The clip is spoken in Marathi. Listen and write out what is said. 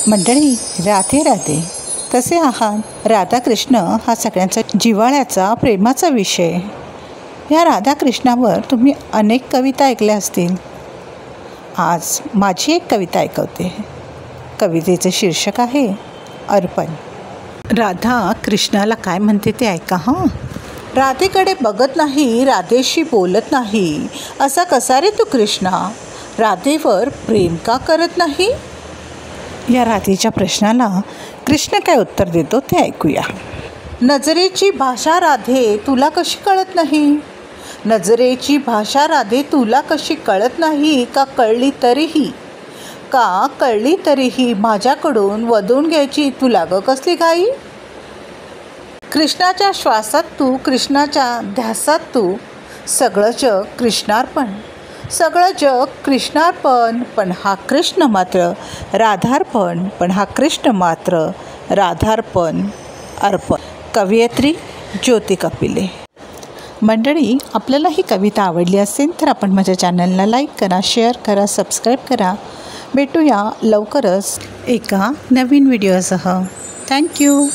मंडळी, राधे राधे. कसे आहात? राधाकृष्ण हा सगळ्यांचा जिव्हाळ्याचा प्रेमाचा विषय. या राधाकृष्णावर तुम्ही अनेक कविता ऐकल्या असतील. आज माझी एक कविता ऐकवते. कवितेचे शीर्षक आहे अर्पण. राधा कृष्णाला काय म्हणते ते ऐका हां. राधेकडे बघत नाही, राधेशी बोलत नाही, असा कसा रे तू कृष्णा? राधेवर प्रेम का करत नाही? या राधेच्या प्रश्नाला कृष्ण काय उत्तर देतो ते ऐकूया. नजरेची भाषा राधे तुला कशी कळत नाही? नजरेची भाषा राधे तुला कशी कळत नाही? का कळली तरीही माझ्याकडून वदवून घ्यायची तुला ग कसली घाई? कृष्णाच्या श्वासात तू, कृष्णाच्या ध्यासात तू, सगळं जग कृष्णार्पण, सगळं जग कृष्णार्पण. पण हा कृष्ण मात्र राधार्पण, पण हा कृष्ण मात्र राधार्पण अर्पण. कवयित्री ज्योती कपिले. मंडळी, आपल्याला ही कविता आवडली असेल तर आपण माझ्या चॅनलला लाईक करा, शेअर करा, सबस्क्राईब करा. भेटूया लवकरच एका नवीन व्हिडिओसह. थँक्यू.